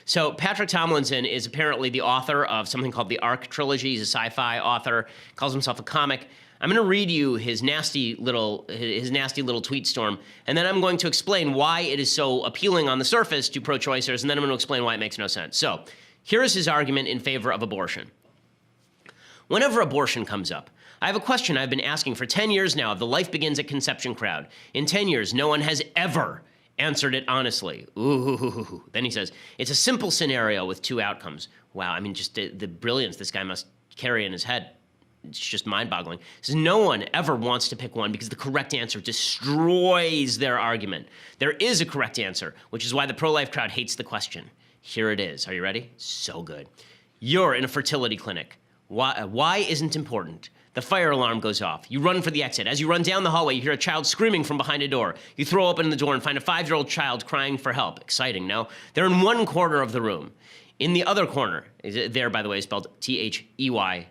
So Patrick Tomlinson is apparently the author of something called the Ark trilogy. He's a sci-fi author, calls himself a comic. I'm going to read you his nasty little tweet storm, and then I'm going to explain why it is so appealing on the surface to pro-choicers, and then I'm going to explain why it makes no sense. So here is his argument in favor of abortion. Whenever abortion comes up, I have a question I've been asking for 10 years now of the Life Begins at Conception crowd. In 10 years, no one has ever answered it honestly. Ooh. Then he says, it's a simple scenario with two outcomes. Wow, I mean, just the brilliance this guy must carry in his head. It's just mind-boggling. He says, no one ever wants to pick one because the correct answer destroys their argument. There is a correct answer, which is why the pro-life crowd hates the question. Here it is. Are you ready? So good. You're in a fertility clinic. Why isn't important? The fire alarm goes off. You run for the exit. As you run down the hallway, you hear a child screaming from behind a door. You throw open the door and find a 5-year-old child crying for help. Exciting, no? They're in one corner of the room. In the other corner, there, by the way, is spelled They''re.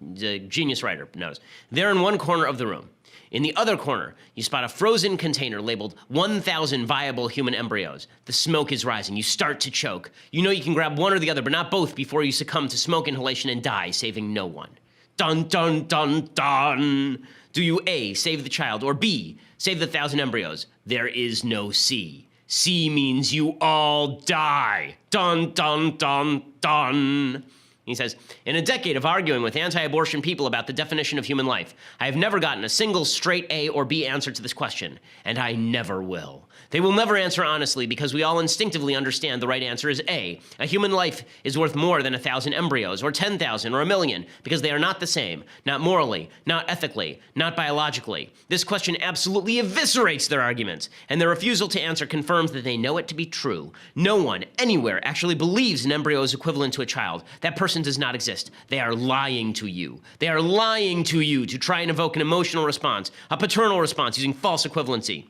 The genius writer knows. They're in one corner of the room. In the other corner, you spot a frozen container labeled 1,000 viable human embryos. The smoke is rising. You start to choke. You know you can grab one or the other, but not both before you succumb to smoke inhalation and die, saving no one. Dun, dun, dun, dun. Do you A, save the child, or B, save the 1,000 embryos? There is no C. C means you all die. Dun, dun, dun, dun. He says, in a decade of arguing with anti-abortion people about the definition of human life, I have never gotten a single straight A or B answer to this question, and I never will. They will never answer honestly because we all instinctively understand the right answer is A. A human life is worth more than 1,000 embryos, or 10,000, or 1,000,000, because they are not the same, not morally, not ethically, not biologically. This question absolutely eviscerates their arguments, and their refusal to answer confirms that they know it to be true. No one, anywhere, actually believes an embryo is equivalent to a child. That person does not exist. They are lying to you. They are lying to you to try and evoke an emotional response, a paternal response using false equivalency.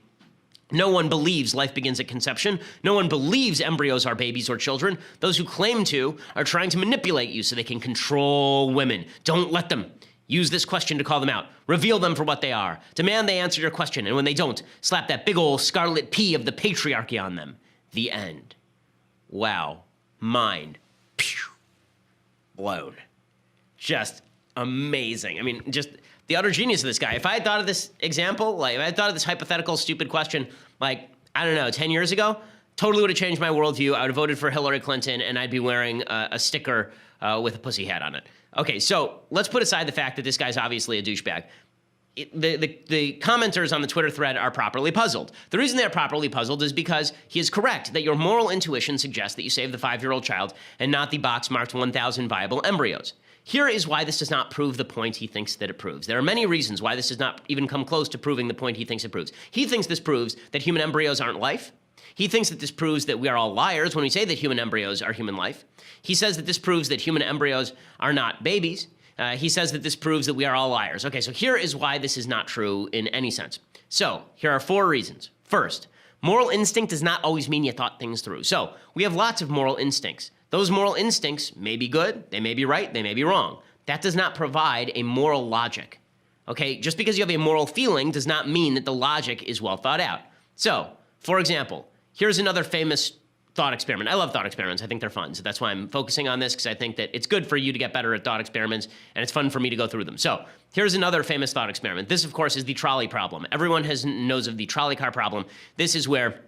No one believes life begins at conception. No one believes embryos are babies or children. Those who claim to are trying to manipulate you so they can control women. Don't let them. Use this question to call them out. Reveal them for what they are. Demand they answer your question, and when they don't, slap that big old scarlet P of the patriarchy on them. The end. Wow. Mind. Pew. Blown. Just amazing. I mean, just the utter genius of this guy. If I had thought of this example, like if I had thought of this hypothetical stupid question, like, I don't know, 10 years ago, totally would have changed my worldview. I would have voted for Hillary Clinton, and I'd be wearing a sticker with a pussy hat on it. Okay, so let's put aside the fact that this guy's obviously a douchebag. The commenters on the Twitter thread are properly puzzled. The reason they're properly puzzled is because he is correct that your moral intuition suggests that you save the 5-year-old child and not the box marked 1,000 viable embryos. Here is why this does not prove the point he thinks that it proves. There are many reasons why this does not even come close to proving the point he thinks it proves. He thinks this proves that human embryos aren't life. He thinks that this proves that we are all liars when we say that human embryos are human life. He says that this proves that human embryos are not babies. He says that this proves that we are all liars. Okay, so here is why this is not true in any sense. So here are 4 reasons. First, moral instinct does not always mean you thought things through. So we have lots of moral instincts. Those moral instincts may be good, they may be right, they may be wrong. That does not provide a moral logic. Okay, just because you have a moral feeling does not mean that the logic is well thought out. So, for example, here's another famous thought experiment. I love thought experiments. I think they're fun. So that's why I'm focusing on this, because I think that it's good for you to get better at thought experiments, and it's fun for me to go through them. So here's another famous thought experiment. This, of course, is the trolley problem. Everyone knows of the trolley car problem. This is where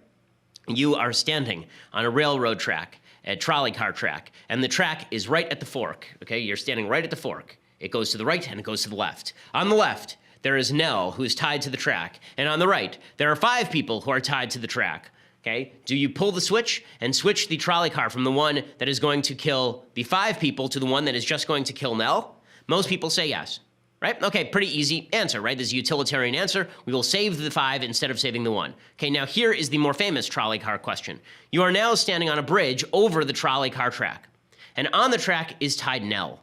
you are standing on a railroad track, a trolley car track, and the track is right at the fork, okay? You're standing right at the fork. It goes to the right and it goes to the left. On the left, there is Nell, who is tied to the track, and on the right, there are 5 people who are tied to the track, okay? Do you pull the switch and switch the trolley car from the one that is going to kill the 5 people to the one that is just going to kill Nell? Most people say yes. Right? Okay, pretty easy answer, right? This is a utilitarian answer. We will save the 5 instead of saving the 1. Okay, now here is the more famous trolley car question. You are now standing on a bridge over the trolley car track. And on the track is tied Nell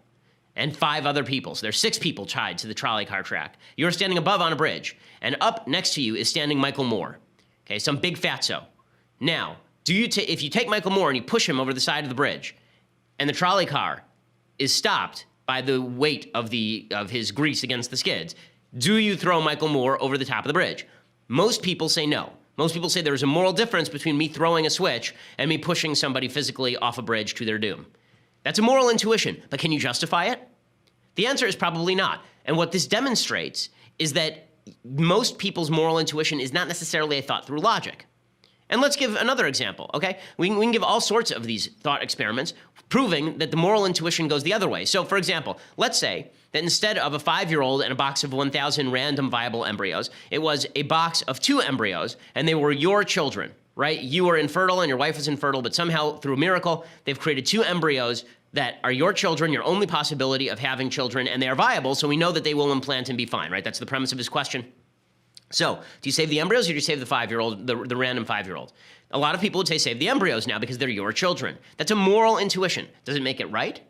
and 5 other people. So there's 6 people tied to the trolley car track. You're standing above on a bridge. And up next to you is standing Michael Moore. Okay, some big fatso. Now, if you take Michael Moore and you push him over the side of the bridge, and the trolley car is stopped by the weight of his grease against the skids, do you throw Michael Moore over the top of the bridge? Most people say no. Most people say there's a moral difference between me throwing a switch and me pushing somebody physically off a bridge to their doom. That's a moral intuition, but can you justify it? The answer is probably not. And what this demonstrates is that most people's moral intuition is not necessarily a thought through logic. And let's give another example, okay? We can give all sorts of these thought experiments proving that the moral intuition goes the other way. So, for example, let's say that instead of a 5-year-old and a box of 1,000 random viable embryos, it was a box of 2 embryos, and they were your children, right? You were infertile and your wife was infertile, but somehow, through a miracle, they've created 2 embryos that are your children, your only possibility of having children, and they are viable, so we know that they will implant and be fine, right? That's the premise of his question. So, do you save the embryos or do you save the 5-year-old, the random 5-year-old? A lot of people would say save the embryos now because they're your children. That's a moral intuition. Does it make it right?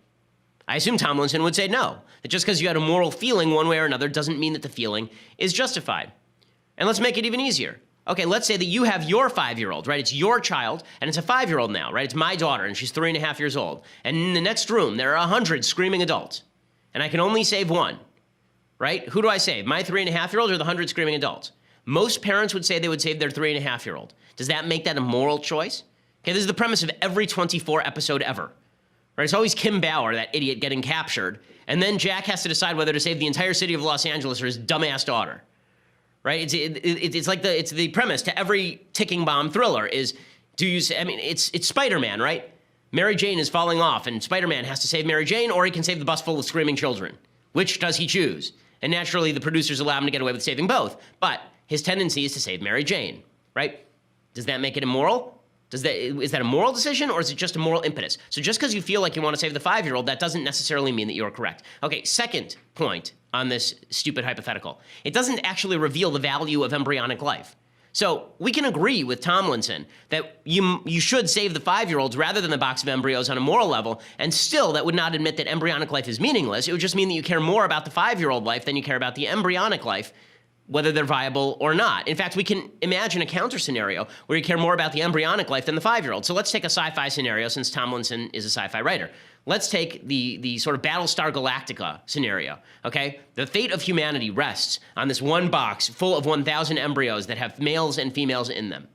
I assume Tomlinson would say no, that just because you had a moral feeling one way or another doesn't mean that the feeling is justified. And let's make it even easier. Okay, let's say that you have your 5-year-old, right? It's your child, and it's a 5-year-old now, right? It's my daughter, and she's 3.5 years old. And in the next room, there are 100 screaming adults, and I can only save one. Right? Who do I save? My 3.5-year-old or the 100 screaming adults? Most parents would say they would save their 3.5-year-old. Does that make that a moral choice? Okay, this is the premise of every 24 episode ever. Right? It's always Kim Bauer, that idiot, getting captured, and then Jack has to decide whether to save the entire city of Los Angeles or his dumbass daughter. Right? It's like the premise to every ticking bomb thriller is, it's Spider-Man, right? Mary Jane is falling off, and Spider-Man has to save Mary Jane, or he can save the bus full of screaming children. Which does he choose? And naturally, the producers allow him to get away with saving both. But his tendency is to save Mary Jane, right? Does that make it immoral? Is that a moral decision, or is it just a moral impetus? So just because you feel like you want to save the 5-year-old, that doesn't necessarily mean that you're correct. Okay, second point on this stupid hypothetical. It doesn't actually reveal the value of embryonic life. So we can agree with Tomlinson that you should save the 5-year-olds rather than the box of embryos on a moral level, and still that would not admit that embryonic life is meaningless. It would just mean that you care more about the 5-year-old life than you care about the embryonic life, whether they're viable or not. In fact, we can imagine a counter scenario where you care more about the embryonic life than the 5-year-old. So let's take a sci-fi scenario, since Tomlinson is a sci-fi writer. Let's take the sort of Battlestar Galactica scenario, okay? The fate of humanity rests on this one box full of 1,000 embryos that have males and females in them.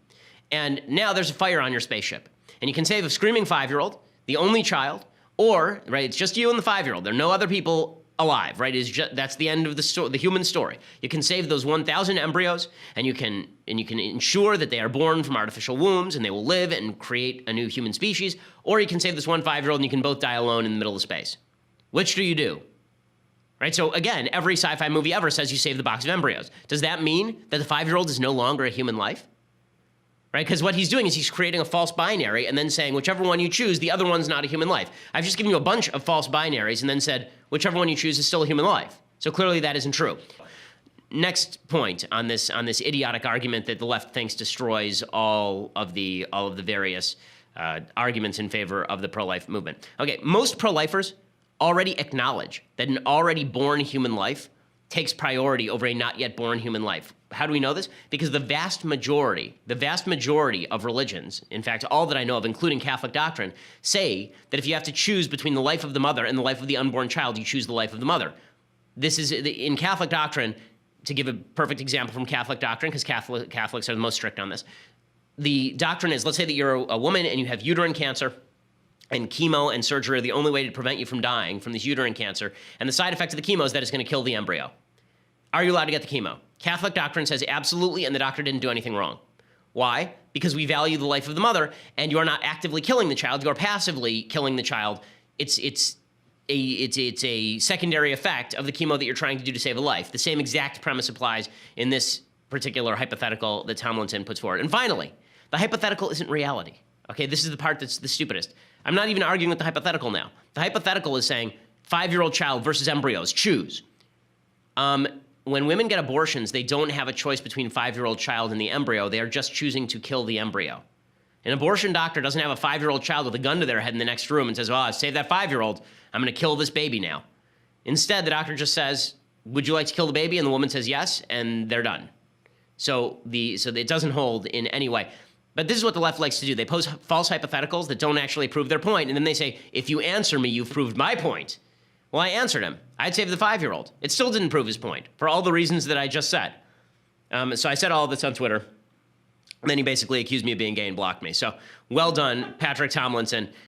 And now there's a fire on your spaceship. And you can save a screaming 5-year-old, the only child, or, right, it's just you and the 5-year-old. There are no other people alive, right? That's the end of the human story. You can save those 1,000 embryos, and you can ensure that they are born from artificial wombs and they will live and create a new human species, or you can save this one 5-year-old and you can both die alone in the middle of space. Which do you do? Right? So again, every sci-fi movie ever says you save the box of embryos. Does that mean that the 5-year-old is no longer a human life? Right? Because what he's doing is he's creating a false binary and then saying whichever one you choose, the other one's not a human life. I've just given you a bunch of false binaries and then said whichever one you choose is still a human life. So clearly that isn't true. Next point on this idiotic argument that the left thinks destroys all of the various arguments in favor of the pro-life movement. Okay, most pro-lifers already acknowledge that an already born human life takes priority over a not yet born human life. How do we know this? Because the vast majority of religions, in fact, all that I know of, including Catholic doctrine, say that if you have to choose between the life of the mother and the life of the unborn child, you choose the life of the mother. This is, in Catholic doctrine, to give a perfect example from Catholic doctrine, because Catholics are the most strict on this, the doctrine is, let's say that you're a woman and you have uterine cancer, and chemo and surgery are the only way to prevent you from dying from this uterine cancer, and the side effect of the chemo is that it's going to kill the embryo. Are you allowed to get the chemo? Catholic doctrine says absolutely, and the doctor didn't do anything wrong. Why? Because we value the life of the mother, and you are not actively killing the child, you are passively killing the child. It's a secondary effect of the chemo that you're trying to do to save a life. The same exact premise applies in this particular hypothetical that Tomlinson puts forward. And finally, the hypothetical isn't reality. Okay, this is the part that's the stupidest. I'm not even arguing with the hypothetical now. The hypothetical is saying 5-year-old child versus embryos, choose. When women get abortions, they don't have a choice between 5-year-old child and the embryo. They are just choosing to kill the embryo. An abortion doctor doesn't have a 5-year-old child with a gun to their head in the next room and says, well, I've saved that 5-year-old. I'm going to kill this baby now. Instead, the doctor just says, would you like to kill the baby? And the woman says yes, and they're done. So it doesn't hold in any way. But this is what the left likes to do. They pose false hypotheticals that don't actually prove their point, and then they say, if you answer me, you've proved my point. Well, I answered him. I'd save the 5-year-old. It still didn't prove his point, for all the reasons that I just said. So I said all this on Twitter. And then he basically accused me of being gay and blocked me. So well done, Patrick Tomlinson.